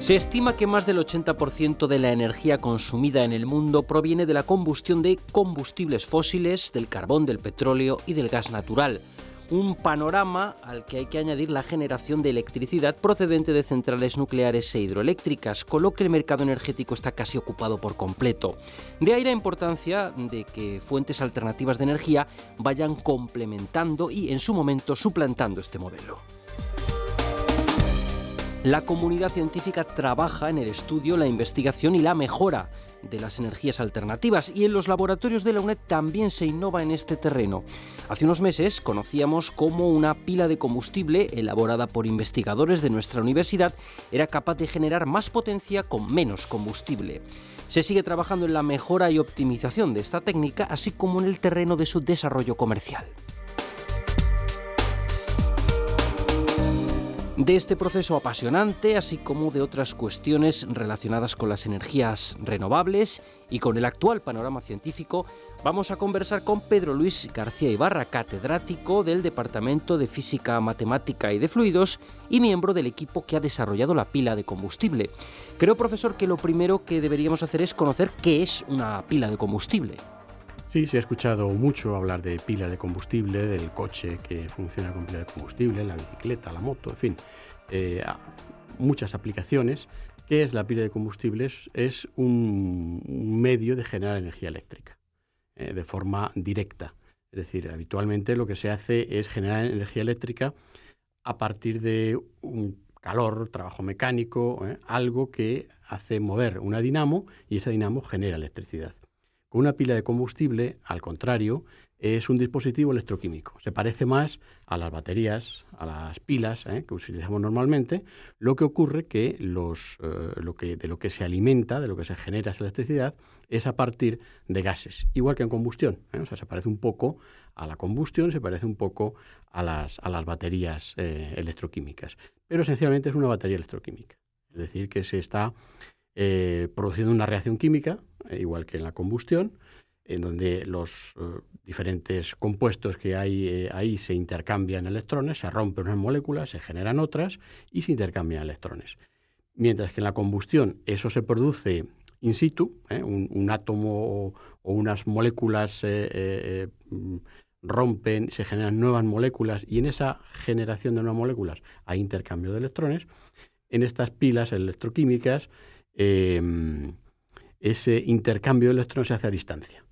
Se estima que más del 80% de la energía consumida en el mundo proviene de la combustión de combustibles fósiles, del carbón, del petróleo y del gas natural. Un panorama al que hay que añadir la generación de electricidad procedente de centrales nucleares e hidroeléctricas, con lo que el mercado energético está casi ocupado por completo. De ahí la importancia de que fuentes alternativas de energía vayan complementando y, en su momento, suplantando este modelo. La comunidad científica trabaja en el estudio, la investigación y la mejora de las energías alternativas, y en los laboratorios de la UNED también se innova en este terreno. Hace unos meses conocíamos cómo una pila de combustible elaborada por investigadores de nuestra universidad era capaz de generar más potencia con menos combustible. Se sigue trabajando en la mejora y optimización de esta técnica, así como en el terreno de su desarrollo comercial. De este proceso apasionante, así como de otras cuestiones relacionadas con las energías renovables y con el actual panorama científico, vamos a conversar con Pedro Luis García Ibarra, catedrático del Departamento de Física Matemática y de Fluidos y miembro del equipo que ha desarrollado la pila de combustible. Creo, profesor, que lo primero que deberíamos hacer es conocer qué es una pila de combustible. Sí, se ha escuchado mucho hablar de pilas de combustible, del coche que funciona con pila de combustible, la bicicleta, la moto, en fin, muchas aplicaciones. ¿Qué es la pila de combustible? Es un medio de generar energía eléctrica de forma directa. Es decir, habitualmente lo que se hace es generar energía eléctrica a partir de un calor, trabajo mecánico, algo que hace mover una dinamo y esa dinamo genera electricidad. Con una pila de combustible, al contrario, es un dispositivo electroquímico. Se parece más a las baterías, a las pilas que utilizamos normalmente. Lo que ocurre que de lo que se alimenta, de lo que se genera esa electricidad, es a partir de gases, igual que en combustión. O sea, se parece un poco a la combustión, se parece un poco a las baterías electroquímicas. Pero esencialmente es una batería electroquímica. Es decir, que se está produciendo una reacción química, igual que en la combustión, en donde los diferentes compuestos que hay ahí se intercambian electrones, se rompen unas moléculas, se generan otras y se intercambian electrones. Mientras que en la combustión eso se produce in situ, un átomo o unas moléculas rompen, se generan nuevas moléculas y en esa generación de nuevas moléculas hay intercambio de electrones. En estas pilas electroquímicas ese intercambio de electrones se hace a distancia.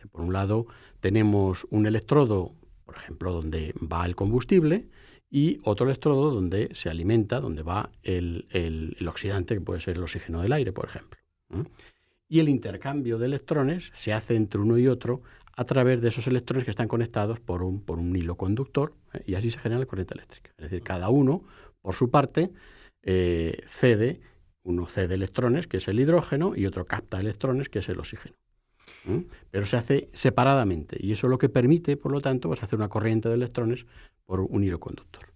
Por un lado, tenemos un electrodo, por ejemplo, donde va el combustible, y otro electrodo donde se alimenta, donde va el oxidante, que puede ser el oxígeno del aire, por ejemplo. Y el intercambio de electrones se hace entre uno y otro a través de esos electrones que están conectados por un hilo conductor, y así se genera la corriente eléctrica. Es decir, cada uno, por su parte, uno cede electrones, que es el hidrógeno, y otro capta electrones, que es el oxígeno. Pero se hace separadamente, y eso es lo que permite, por lo tanto, hacer una corriente de electrones por un hilo conductor.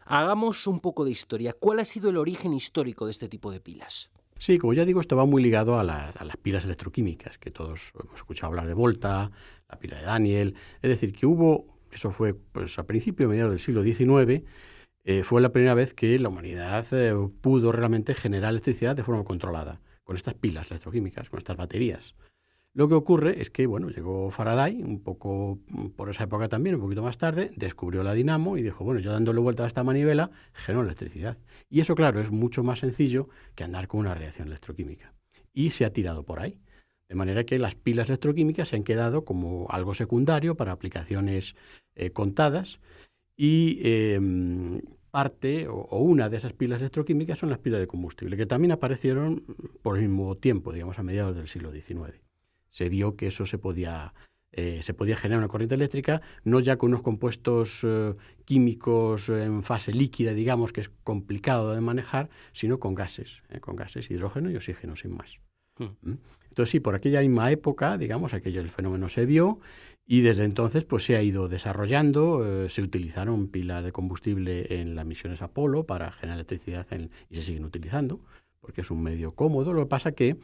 Hagamos un poco de historia. ¿Cuál ha sido el origen histórico de este tipo de pilas? Sí, como ya digo, esto va muy ligado a las pilas electroquímicas, que todos hemos escuchado hablar de Volta, la pila de Daniel. Es decir, que eso fue a principios, mediados del siglo XIX, fue la primera vez que la humanidad pudo realmente generar electricidad de forma controlada, con estas pilas electroquímicas, con estas baterías. Lo que ocurre es que, llegó Faraday, un poco por esa época también, un poquito más tarde, descubrió la dinamo y dijo, yo dándole vuelta a esta manivela, genero electricidad. Y eso, claro, es mucho más sencillo que andar con una reacción electroquímica. Y se ha tirado por ahí. De manera que las pilas electroquímicas se han quedado como algo secundario para aplicaciones contadas. Y parte o una de esas pilas electroquímicas son las pilas de combustible, que también aparecieron por el mismo tiempo, digamos, a mediados del siglo XIX. Se vio que eso se podía generar una corriente eléctrica, no ya con unos compuestos químicos en fase líquida, digamos, que es complicado de manejar, sino con gases, hidrógeno y oxígeno, sin más. Entonces, sí, por aquella misma época, digamos, el fenómeno se vio y desde entonces pues se ha ido desarrollando. Se utilizaron pilas de combustible en las misiones Apolo para generar electricidad y se siguen utilizando porque es un medio cómodo. Lo que pasa que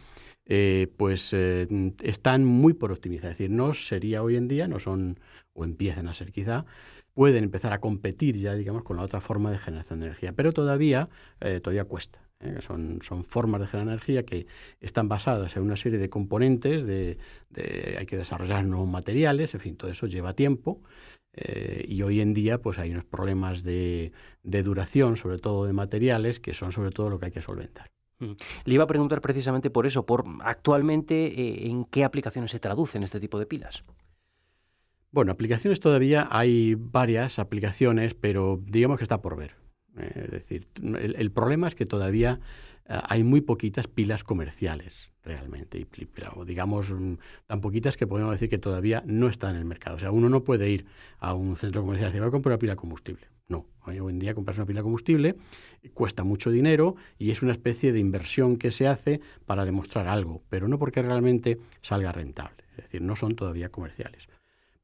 están muy por optimizar. Es decir, no sería hoy en día, no son, o empiezan a ser quizá, pueden empezar a competir ya, digamos, con la otra forma de generación de energía. Pero todavía cuesta. Son formas de generar energía que están basadas en una serie de componentes, hay que desarrollar nuevos materiales, en fin, todo eso lleva tiempo. Y hoy en día pues hay unos problemas de duración, sobre todo de materiales, que son sobre todo lo que hay que solventar. Le iba a preguntar precisamente por eso, por actualmente en qué aplicaciones se traducen este tipo de pilas. Bueno, aplicaciones todavía hay varias aplicaciones, pero digamos que está por ver. Es decir, el problema es que todavía hay muy poquitas pilas comerciales realmente, y digamos tan poquitas que podemos decir que todavía no están en el mercado. O sea, uno no puede ir a un centro comercial y decir, voy a comprar una pila de combustible. No, hoy en día comprarse una pila de combustible cuesta mucho dinero y es una especie de inversión que se hace para demostrar algo, pero no porque realmente salga rentable. Es decir, no son todavía comerciales.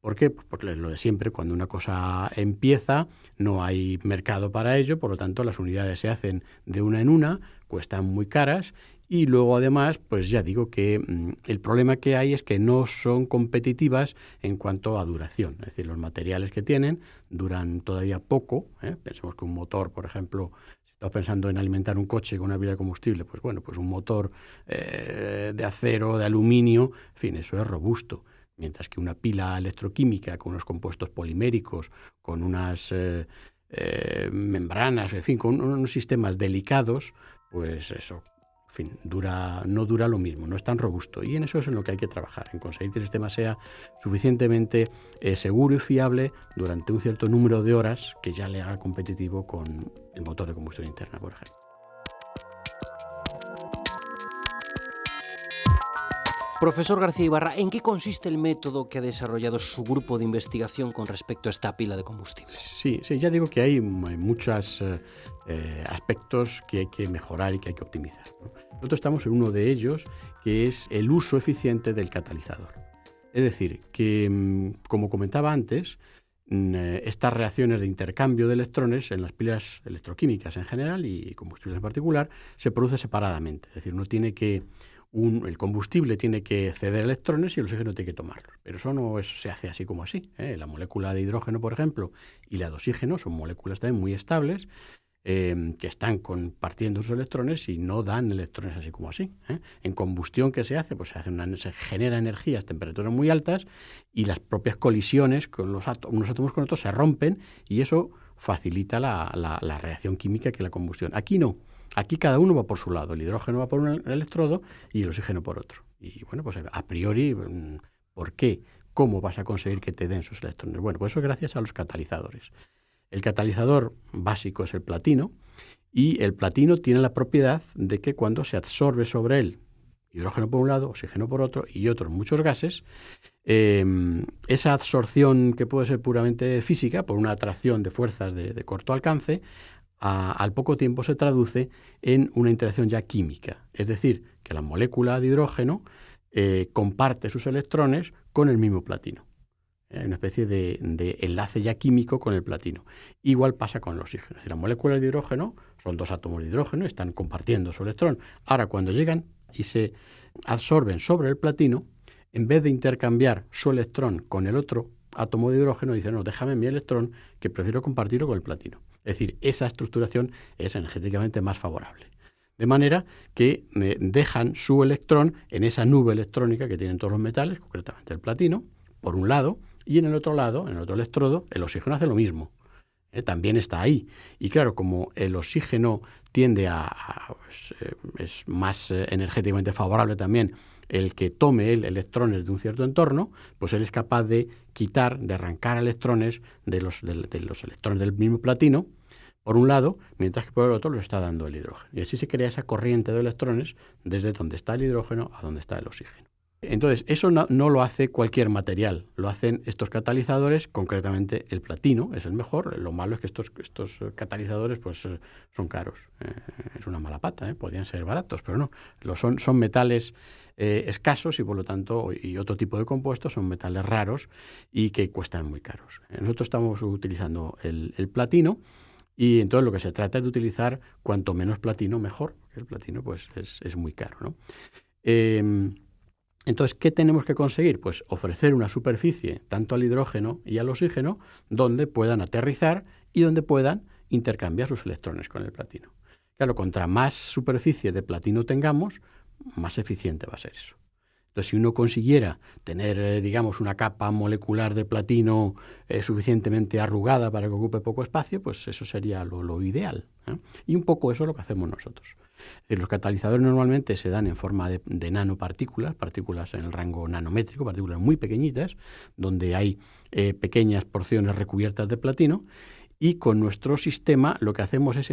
¿Por qué? Pues porque lo de siempre, cuando una cosa empieza, no hay mercado para ello, por lo tanto las unidades se hacen de una en una, cuestan muy caras y luego además, pues ya digo que el problema que hay es que no son competitivas en cuanto a duración, es decir, los materiales que tienen duran todavía poco, Pensemos que un motor, por ejemplo, si estamos pensando en alimentar un coche con una pila de combustible, pues bueno, pues un motor de acero, de aluminio, en fin, eso es robusto. Mientras que una pila electroquímica con unos compuestos poliméricos, con unas membranas, en fin, con unos sistemas delicados, pues eso, en fin, no dura lo mismo, no es tan robusto. Y en eso es en lo que hay que trabajar, en conseguir que el sistema sea suficientemente seguro y fiable durante un cierto número de horas que ya le haga competitivo con el motor de combustión interna, por ejemplo. Profesor García Ibarra, ¿en qué consiste el método que ha desarrollado su grupo de investigación con respecto a esta pila de combustible? Sí, ya digo que hay muchos aspectos que hay que mejorar y que hay que optimizar, ¿no? Nosotros estamos en uno de ellos, que es el uso eficiente del catalizador. Es decir, que, como comentaba antes, estas reacciones de intercambio de electrones en las pilas electroquímicas en general y combustibles en particular se produce separadamente. Es decir, uno tiene que el combustible tiene que ceder electrones y el oxígeno tiene que tomarlos. Pero eso no se hace así como así. La molécula de hidrógeno, por ejemplo, y la de oxígeno son moléculas también muy estables que están compartiendo sus electrones y no dan electrones así como así. En combustión, ¿qué se hace? Pues se genera energía a temperaturas muy altas y las propias colisiones con unos átomos con otros se rompen y eso facilita la reacción química que es la combustión. Aquí no. Aquí cada uno va por su lado. El hidrógeno va por un electrodo y el oxígeno por otro. Y bueno, pues a priori, ¿por qué? ¿Cómo vas a conseguir que te den sus electrones? Bueno, pues eso es gracias a los catalizadores. El catalizador básico es el platino y el platino tiene la propiedad de que cuando se absorbe sobre él hidrógeno por un lado, oxígeno por otro y otros muchos gases, esa absorción que puede ser puramente física por una atracción de fuerzas de corto alcance, al poco tiempo se traduce en una interacción ya química. Es decir, que la molécula de hidrógeno comparte sus electrones con el mismo platino. Hay una especie de enlace ya químico con el platino. Igual pasa con el oxígeno. Es decir, las moléculas de hidrógeno son dos átomos de hidrógeno, están compartiendo su electrón. Ahora, cuando llegan y se absorben sobre el platino, en vez de intercambiar su electrón con el otro átomo de hidrógeno, dicen, no, déjame mi electrón, que prefiero compartirlo con el platino. Es decir, esa estructuración es energéticamente más favorable. De manera que dejan su electrón en esa nube electrónica que tienen todos los metales, concretamente el platino, por un lado, y en el otro lado, en el otro electrodo, el oxígeno hace lo mismo. También está ahí. Y claro, como el oxígeno tiende es más energéticamente favorable también el que tome él electrones de un cierto entorno, pues él es capaz de arrancar electrones de los electrones del mismo platino, por un lado, mientras que por el otro los está dando el hidrógeno. Y así se crea esa corriente de electrones desde donde está el hidrógeno a donde está el oxígeno. Entonces, eso no lo hace cualquier material, lo hacen estos catalizadores, concretamente el platino es el mejor. Lo malo es que estos catalizadores pues, son caros. Es una mala pata, podrían ser baratos, pero no. Son metales escasos y por lo tanto, y otro tipo de compuestos, son metales raros y que cuestan muy caros. Nosotros estamos utilizando el platino y entonces lo que se trata es de utilizar cuanto menos platino mejor, porque el platino pues, es muy caro, ¿no? Entonces, ¿qué tenemos que conseguir? Pues ofrecer una superficie, tanto al hidrógeno y al oxígeno, donde puedan aterrizar y donde puedan intercambiar sus electrones con el platino. Claro, contra más superficie de platino tengamos, más eficiente va a ser eso. Entonces, si uno consiguiera tener, digamos, una capa molecular de platino suficientemente arrugada para que ocupe poco espacio, pues eso sería lo ideal, ¿eh? Y un poco eso es lo que hacemos nosotros. Es decir, los catalizadores normalmente se dan en forma de nanopartículas, partículas en el rango nanométrico, partículas muy pequeñitas, donde hay pequeñas porciones recubiertas de platino. Y con nuestro sistema lo que hacemos es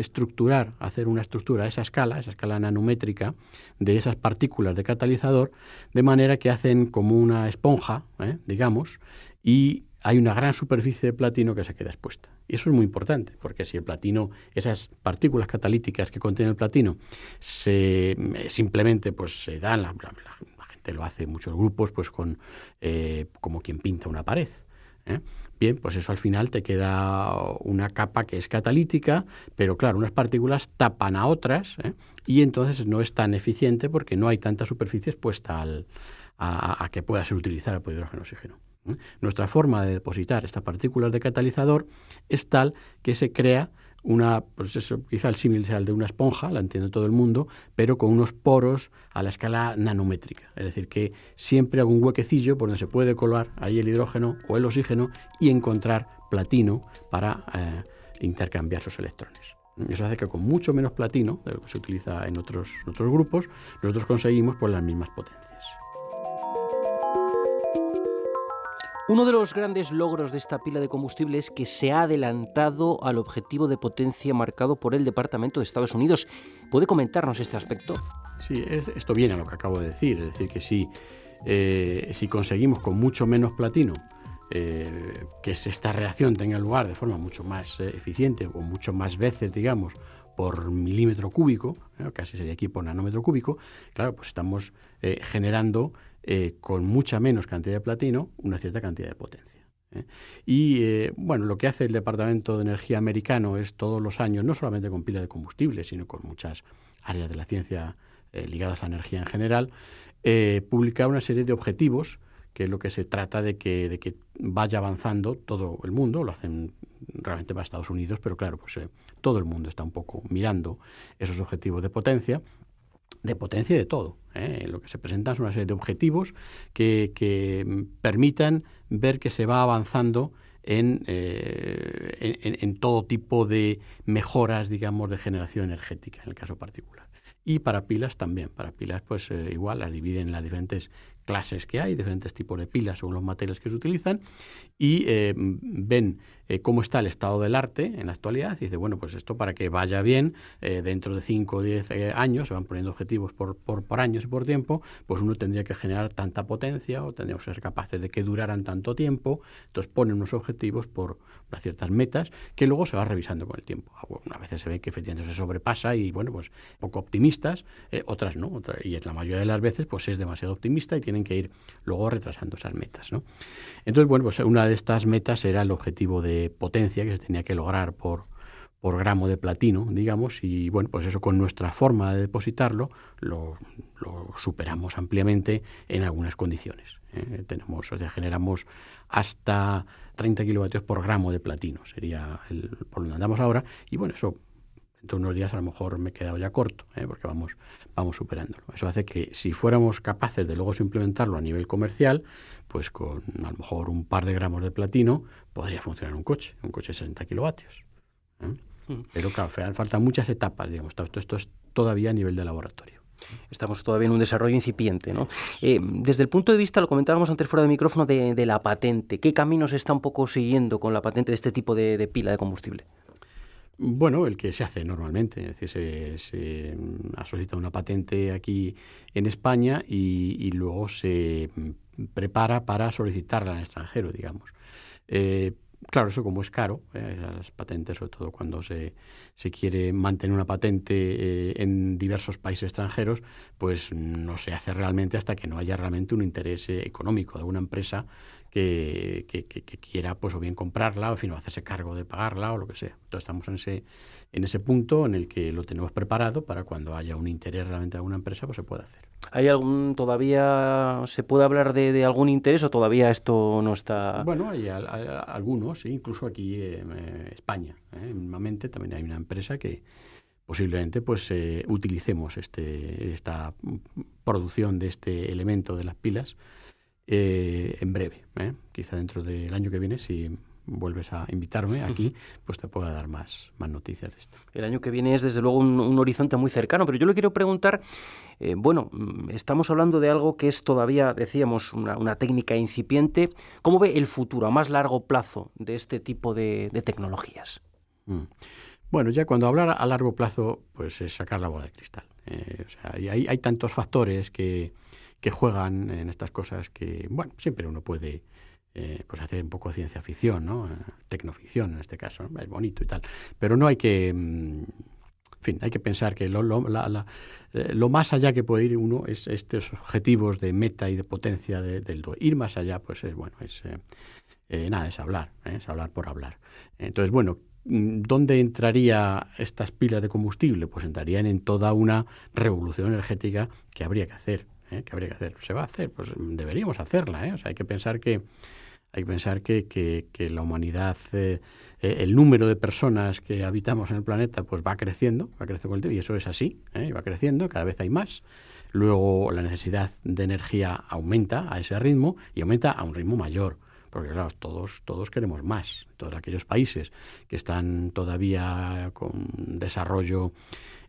hacer una estructura a esa escala nanométrica de esas partículas de catalizador, de manera que hacen como una esponja, digamos, y hay una gran superficie de platino que se queda expuesta. Y eso es muy importante, porque si el platino, esas partículas catalíticas que contiene el platino, simplemente pues se dan, la gente lo hace en muchos grupos, pues como quien pinta una pared, ¿eh? Bien, pues eso al final te queda una capa que es catalítica, pero claro, unas partículas tapan a otras, y entonces no es tan eficiente porque no hay tanta superficie expuesta a que pueda ser utilizada el hidrógeno-oxígeno. Nuestra forma de depositar estas partículas de catalizador es tal que se crea pues eso, quizá el símil sea el de una esponja, la entiende todo el mundo, pero con unos poros a la escala nanométrica. Es decir, que siempre hago un huequecillo por donde se puede colar ahí el hidrógeno o el oxígeno y encontrar platino para intercambiar sus electrones. Eso hace que con mucho menos platino de lo que se utiliza en otros grupos, nosotros conseguimos pues las mismas potencias. Uno de los grandes logros de esta pila de combustible es que se ha adelantado al objetivo de potencia marcado por el Departamento de Estados Unidos. ¿Puede comentarnos este aspecto? Sí, esto viene a lo que acabo de decir. Es decir, que si conseguimos con mucho menos platino que esta reacción tenga lugar de forma mucho más eficiente o mucho más veces, digamos, por milímetro cúbico, casi sería aquí por nanómetro cúbico, claro, pues estamos generando con mucha menos cantidad de platino una cierta cantidad de potencia. Bueno, lo que hace el Departamento de Energía americano es todos los años, no solamente con pila de combustible, sino con muchas áreas de la ciencia ligadas a la energía en general, publicar una serie de objetivos, que es lo que se trata de que vaya avanzando todo el mundo. Lo hacen realmente para Estados Unidos, pero claro, pues todo el mundo está un poco mirando esos objetivos de potencia y de todo. Lo que se presentan son una serie de objetivos que permitan ver que se va avanzando en todo tipo de mejoras, digamos, de generación energética, en el caso particular. Y para pilas también. Para pilas, pues igual, las dividen en las diferentes clases que hay, diferentes tipos de pilas según los materiales que se utilizan, y ven cómo está el estado del arte en la actualidad y dice, bueno, pues esto para que vaya bien, dentro de 5 o 10 años, se van poniendo objetivos por años y por tiempo, pues uno tendría que generar tanta potencia o tendríamos que ser capaces de que duraran tanto tiempo. Entonces ponen unos objetivos por ciertas metas que luego se va revisando con el tiempo. Una veces se ve que efectivamente se sobrepasa y, bueno, pues poco optimistas, otras no, y en la mayoría de las veces pues es demasiado optimista y tienen que ir luego retrasando esas metas, ¿no? Entonces, bueno, pues una de estas metas era el objetivo de potencia que se tenía que lograr por gramo de platino, digamos, y bueno, pues eso con nuestra forma de depositarlo lo superamos ampliamente en algunas condiciones. Generamos hasta 30 kilovatios por gramo de platino, sería por donde andamos ahora, y bueno, eso dentro de unos días a lo mejor me he quedado ya corto, porque vamos superándolo. Eso hace que si fuéramos capaces de luego implementarlo a nivel comercial, pues con a lo mejor un par de gramos de platino podría funcionar un coche de 60 kilovatios. Pero claro, faltan muchas etapas, digamos. Esto es todavía a nivel de laboratorio. Estamos todavía en un desarrollo incipiente, ¿no? Desde el punto de vista, lo comentábamos antes fuera de micrófono, de la patente. ¿Qué camino se está un poco siguiendo con la patente de este tipo de pila de combustible? Bueno, el que se hace normalmente, es decir, se ha solicitado una patente aquí en España y luego se prepara para solicitarla en el extranjero, digamos. Claro, eso como es caro, las patentes, sobre todo cuando se quiere mantener una patente en diversos países extranjeros, pues no se hace realmente hasta que no haya realmente un interés económico de una empresa que quiera, pues o bien comprarla, o en fin, o hacerse cargo de pagarla o lo que sea. Entonces estamos en ese punto en el que lo tenemos preparado para cuando haya un interés realmente de alguna empresa, pues se puede hacer. ¿Todavía se puede hablar de algún interés o todavía esto no está...? Bueno, hay algunos, sí, incluso aquí en España. Mismamente también hay una empresa que posiblemente pues utilicemos esta producción de este elemento de las pilas en breve. Quizá dentro del año que viene, si vuelves a invitarme aquí, pues te pueda dar más noticias de esto. El año que viene es desde luego un horizonte muy cercano, pero yo le quiero preguntar, estamos hablando de algo que es todavía, decíamos, una técnica incipiente. ¿Cómo ve el futuro a más largo plazo de este tipo de tecnologías? Bueno, ya cuando hablar a largo plazo, pues es sacar la bola de cristal. Y hay tantos factores que juegan en estas cosas que, bueno, siempre uno puede pues hacer un poco de ciencia ficción, ¿no? Tecnoficción en este caso, ¿no? Es bonito y tal. Pero no hay que, en fin, hay que pensar que lo más allá que puede ir uno es estos objetivos de meta y de potencia del DOE. Ir más allá, pues es bueno, es hablar por hablar. Entonces, bueno, ¿dónde entraría estas pilas de combustible? Pues entrarían en toda una revolución energética que habría que hacer. Se va a hacer, pues deberíamos hacerla. O sea, hay que pensar que la humanidad, el número de personas que habitamos en el planeta, pues va creciendo con el tiempo, y eso es así, va creciendo, cada vez hay más. Luego la necesidad de energía aumenta a ese ritmo y aumenta a un ritmo mayor. Porque claro, todos queremos más. Todos aquellos países que están todavía con desarrollo,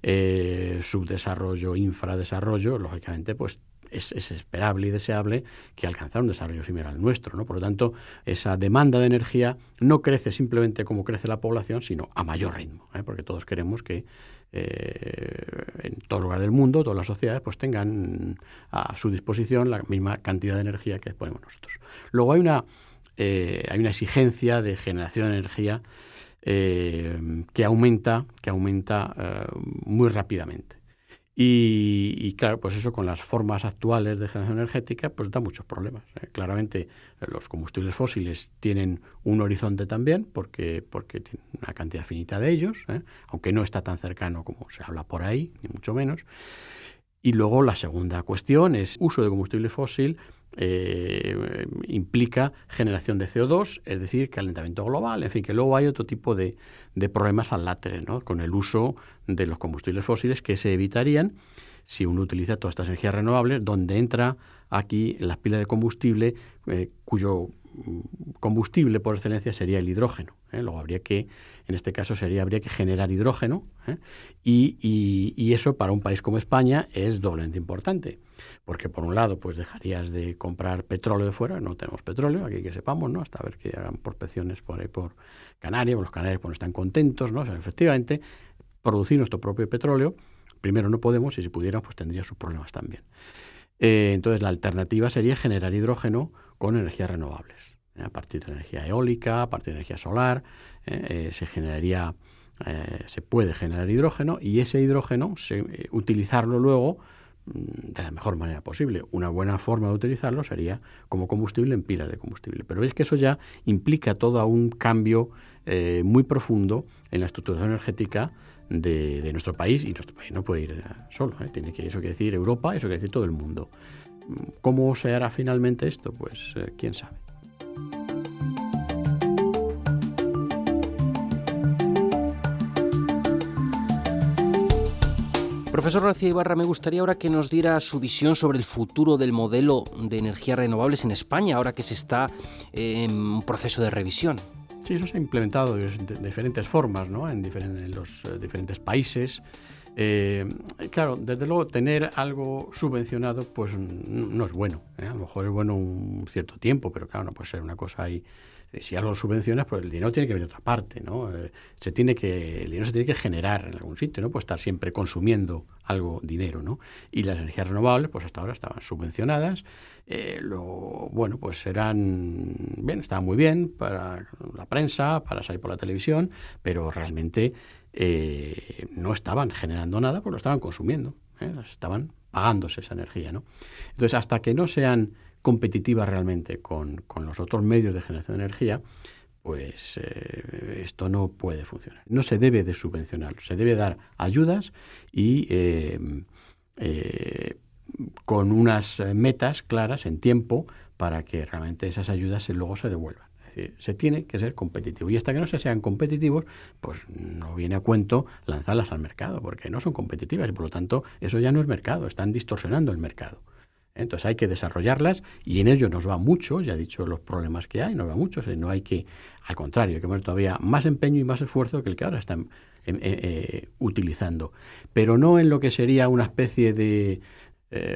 subdesarrollo, infradesarrollo, lógicamente, pues es esperable y deseable que alcanzar un desarrollo similar al nuestro, ¿no? Por lo tanto, esa demanda de energía no crece simplemente como crece la población, sino a mayor ritmo, porque todos queremos que en todo lugar del mundo, todas las sociedades, pues tengan a su disposición la misma cantidad de energía que disponemos nosotros. Luego hay una exigencia de generación de energía que aumenta muy rápidamente. Y claro, pues eso con las formas actuales de generación energética pues da muchos problemas. Claramente los combustibles fósiles tienen un horizonte también porque tienen una cantidad finita de ellos, aunque no está tan cercano como se habla por ahí, ni mucho menos. Y luego la segunda cuestión es uso de combustible fósil implica generación de CO2, es decir, calentamiento global, en fin, que luego hay otro tipo de problemas al láteres, ¿no? Con el uso de los combustibles fósiles que se evitarían si uno utiliza todas estas energías renovables, donde entra aquí las pilas de combustible, cuyo combustible por excelencia sería el hidrógeno. Luego habría que generar hidrógeno, y eso para un país como España es doblemente importante, porque por un lado pues dejarías de comprar petróleo de fuera, no tenemos petróleo, aquí que sepamos, ¿no? Hasta ver que hagan prospecciones por ahí por Canarias, los canarios pues no están contentos, ¿no? O sea, efectivamente, producir nuestro propio petróleo, primero no podemos, y si pudiéramos pues tendría sus problemas también. Entonces la alternativa sería generar hidrógeno con energías renovables. A partir de energía eólica, a partir de energía solar, se puede generar hidrógeno, y ese hidrógeno utilizarlo luego de la mejor manera posible. Una buena forma de utilizarlo sería como combustible en pilas de combustible. Pero es que eso ya implica todo un cambio muy profundo en la estructuración energética de nuestro país, y nuestro país no puede ir solo. Eso quiere decir Europa, eso quiere decir todo el mundo. ¿Cómo se hará finalmente esto? Pues quién sabe. Profesor García Ibarra, me gustaría ahora que nos diera su visión sobre el futuro del modelo de energías renovables en España, ahora que se está en un proceso de revisión. Sí, eso se ha implementado de diferentes formas, ¿no? En los diferentes países. Claro, desde luego, tener algo subvencionado pues no es bueno. A lo mejor es bueno un cierto tiempo, pero claro, no puede ser una cosa ahí. Si algo subvencionas, pues el dinero tiene que venir de otra parte, ¿no? El dinero se tiene que generar en algún sitio, no puede estar siempre consumiendo dinero, ¿no? Y las energías renovables, pues hasta ahora estaban subvencionadas. Pues estaban muy bien para la prensa, para salir por la televisión, pero realmente no estaban generando nada, pues lo estaban consumiendo, estaban pagándose esa energía, ¿no? Entonces, hasta que no sean competitivas realmente con los otros medios de generación de energía, pues esto no puede funcionar. No se debe de subvencionar, se debe dar ayudas y con unas metas claras en tiempo para que realmente esas ayudas luego se devuelvan. Es Es decir, se tiene que ser competitivo. Y hasta que no se sean competitivos, pues no viene a cuento lanzarlas al mercado, porque no son competitivas y por lo tanto eso ya no es mercado, están distorsionando el mercado. Entonces hay que desarrollarlas y en ello nos va mucho, ya he dicho los problemas que hay, nos va mucho, no hay que, al contrario, hay que poner todavía más empeño y más esfuerzo que el que ahora están utilizando. Pero no en lo que sería una especie de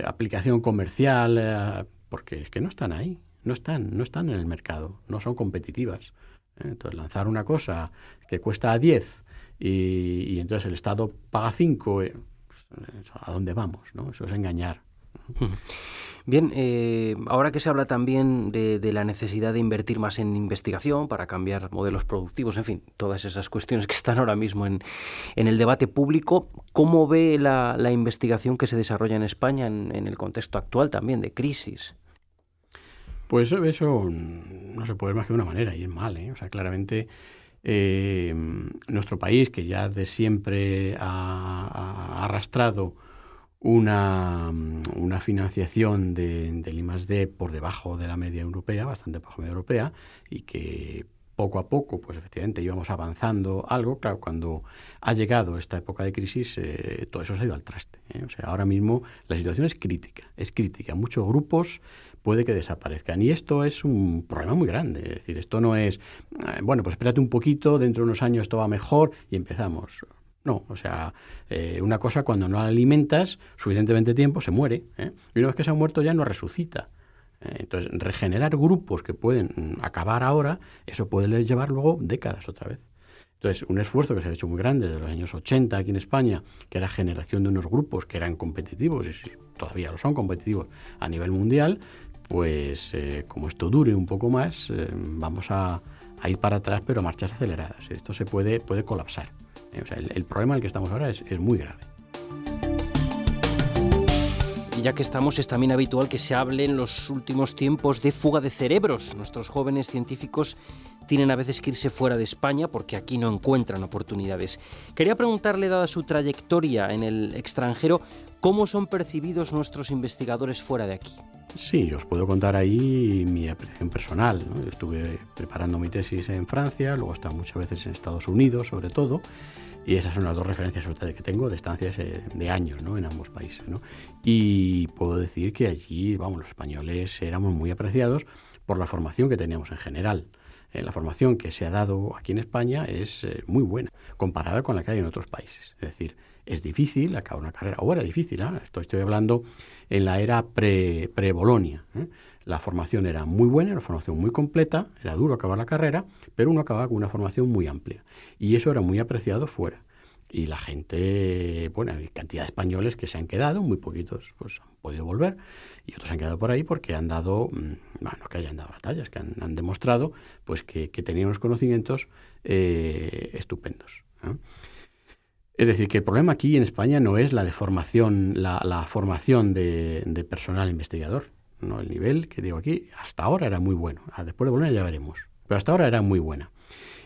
aplicación comercial, porque es que no están ahí, no están en el mercado, no son competitivas. Entonces lanzar una cosa que cuesta 10 y entonces el Estado paga 5, pues, ¿a dónde vamos? ¿No? Eso es engañar. Bien, ahora que se habla también de la necesidad de invertir más en investigación para cambiar modelos productivos, en fin, todas esas cuestiones que están ahora mismo en el debate público, ¿cómo ve la investigación que se desarrolla en España en el contexto actual también de crisis? Pues eso no se puede ver más que de una manera y es mal, ¿eh? O sea, claramente nuestro país, que ya de siempre ha arrastrado una financiación del I+D por debajo de la media europea, bastante bajo la media europea, y que poco a poco, pues efectivamente íbamos avanzando algo. Claro, cuando ha llegado esta época de crisis, todo eso se ha ido al traste, ¿eh? O sea, ahora mismo la situación es crítica. Muchos grupos puede que desaparezcan. Y esto es un problema muy grande. Es decir, esto no es, bueno, pues espérate un poquito, dentro de unos años esto va mejor y empezamos. No, o sea, una cosa cuando no la alimentas suficientemente tiempo se muere, ¿eh? Y una vez que se ha muerto ya no resucita. Entonces, regenerar grupos que pueden acabar ahora, eso puede llevar luego décadas otra vez. Entonces, un esfuerzo que se ha hecho muy grande desde los años 80 aquí en España, que era generación de unos grupos que eran competitivos, y todavía lo son competitivos a nivel mundial, pues como esto dure un poco más, vamos a ir para atrás, pero a marchas aceleradas. Esto se puede colapsar. O sea, el problema en el que estamos ahora es muy grave. Y ya que estamos, es también habitual que se hable en los últimos tiempos de fuga de cerebros. Nuestros jóvenes científicos tienen a veces que irse fuera de España porque aquí no encuentran oportunidades. Quería preguntarle, dada su trayectoria en el extranjero, ¿cómo son percibidos nuestros investigadores fuera de aquí? Sí, os puedo contar ahí mi apreciación personal, ¿no? Yo estuve preparando mi tesis en Francia, luego he estado muchas veces en Estados Unidos, sobre todo, y esas son las dos referencias sobre todo que tengo de estancias de años, ¿no? En ambos países, ¿no? Y puedo decir que allí, vamos, los españoles éramos muy apreciados por la formación que teníamos en general. La formación que se ha dado aquí en España es muy buena, comparada con la que hay en otros países. Es decir, es difícil acabar una carrera, o era difícil, ¿eh? Estoy hablando en la era pre-Bolonia, ¿eh? La formación era muy buena, era una formación muy completa, era duro acabar la carrera, pero uno acababa con una formación muy amplia. Y eso era muy apreciado fuera. Y la gente, bueno, hay cantidad de españoles que se han quedado, muy poquitos pues han podido volver, y otros han quedado por ahí porque han dado, bueno, que hayan dado batallas, que han demostrado pues que tenían unos conocimientos estupendos, ¿eh? Es decir, que el problema aquí en España no es la de formación, la formación de personal investigador, ¿no? El nivel que digo aquí hasta ahora era muy bueno. Después de Bolonia ya veremos, pero hasta ahora era muy buena.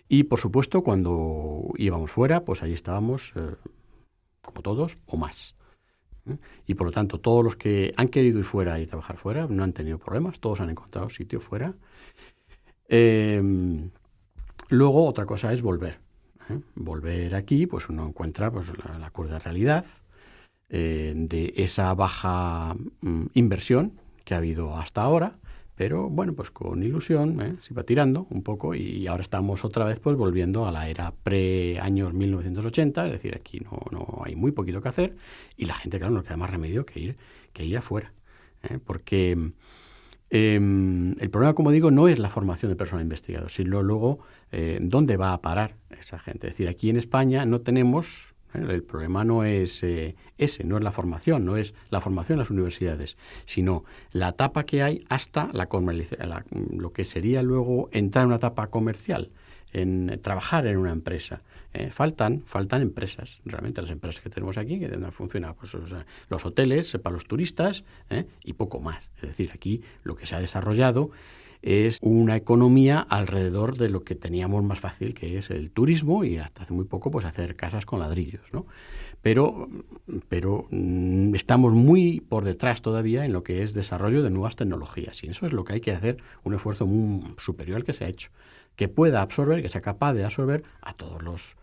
Y por supuesto cuando íbamos fuera, pues ahí estábamos como todos o más. Y por lo tanto todos los que han querido ir fuera y trabajar fuera no han tenido problemas, todos han encontrado sitio fuera. Luego otra cosa es volver. Volver aquí, pues uno encuentra pues, la cruda realidad de esa baja inversión que ha habido hasta ahora, pero bueno, pues con ilusión se va tirando un poco y ahora estamos otra vez pues volviendo a la era pre-años 1980, es decir, aquí no hay muy poquito que hacer y la gente, claro, no queda más remedio que ir afuera, porque el problema, como digo, no es la formación de personal investigador, sino luego dónde va a parar esa gente. Es decir, aquí en España no tenemos, el problema no es no es la formación, no es la formación en las universidades, sino la etapa que hay hasta lo que sería luego entrar en una etapa comercial, en trabajar en una empresa. Faltan empresas, realmente las empresas que tenemos aquí, que funcionan pues, los hoteles para los turistas y poco más. Es decir, aquí lo que se ha desarrollado es una economía alrededor de lo que teníamos más fácil, que es el turismo, y hasta hace muy poco pues hacer casas con ladrillos, ¿no? Pero estamos muy por detrás todavía en lo que es desarrollo de nuevas tecnologías, y eso es lo que hay que hacer, un esfuerzo muy superior al que se ha hecho, que pueda absorber, que sea capaz de absorber a todos los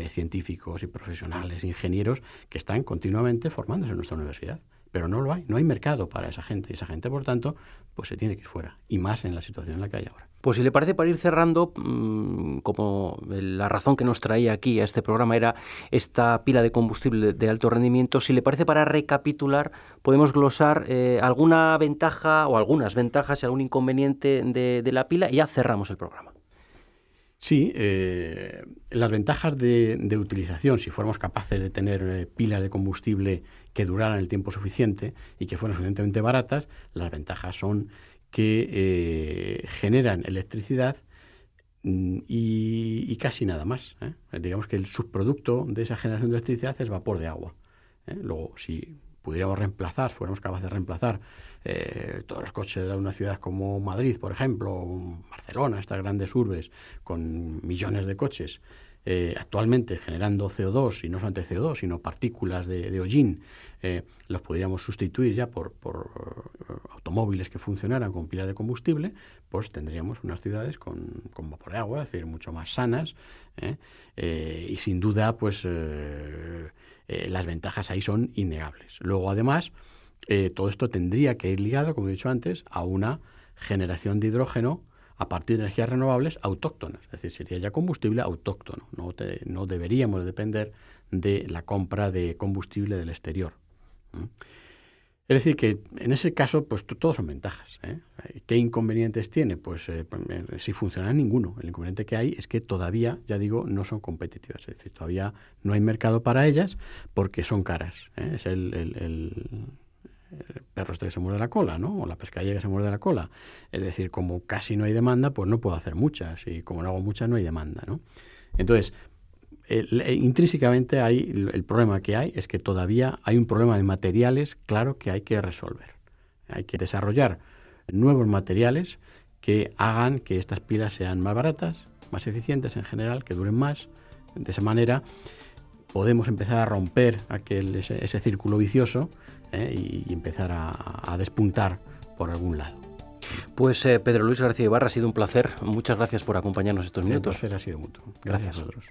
científicos y profesionales, ingenieros que están continuamente formándose en nuestra universidad. Pero no lo hay, no hay mercado para esa gente, y esa gente, por tanto, pues se tiene que ir fuera, y más en la situación en la que hay ahora. Pues si le parece, para ir cerrando, como la razón que nos traía aquí a este programa era esta pila de combustible de alto rendimiento, si le parece, para recapitular, podemos glosar alguna ventaja o algunas ventajas y algún inconveniente de la pila, y ya cerramos el programa. Sí, las ventajas de utilización, si fuéramos capaces de tener pilas de combustible que duraran el tiempo suficiente y que fueran suficientemente baratas, las ventajas son que generan electricidad y casi nada más, ¿eh? Digamos que el subproducto de esa generación de electricidad es vapor de agua, ¿eh? Luego, si pudiéramos reemplazar, fuéramos capaces de reemplazar todos los coches de una ciudad como Madrid, por ejemplo, o Barcelona, estas grandes urbes con millones de coches, actualmente generando CO2, y no solamente CO2, sino partículas de hollín, los podríamos sustituir ya por automóviles que funcionaran con pilas de combustible, pues tendríamos unas ciudades con vapor de agua, es decir, mucho más sanas, y sin duda, pues las ventajas ahí son innegables. Luego, además, todo esto tendría que ir ligado, como he dicho antes, a una generación de hidrógeno a partir de energías renovables autóctonas, es decir, sería ya combustible autóctono, no deberíamos depender de la compra de combustible del exterior. Es decir, que en ese caso, pues todos son ventajas, ¿eh? ¿Qué inconvenientes tiene? Pues si funciona ninguno. El inconveniente que hay es que todavía, ya digo, no son competitivas, es decir, todavía no hay mercado para ellas porque son caras, ¿eh? Es el perro este que se muerde la cola, ¿no? O la pescadilla que se muerde la cola. Es decir, como casi no hay demanda, pues no puedo hacer muchas, y como no hago muchas, no hay demanda, ¿no? Entonces, intrínsecamente el problema que hay es que todavía hay un problema de materiales, claro, que hay que resolver. Hay que desarrollar nuevos materiales que hagan que estas pilas sean más baratas, más eficientes en general, que duren más. De esa manera podemos empezar a romper ese círculo vicioso, y empezar a despuntar por algún lado. Pues Pedro Luis García Ibarra, ha sido un placer. Muchas gracias por acompañarnos estos minutos. El placer ha sido mutuo. Gracias a vosotros.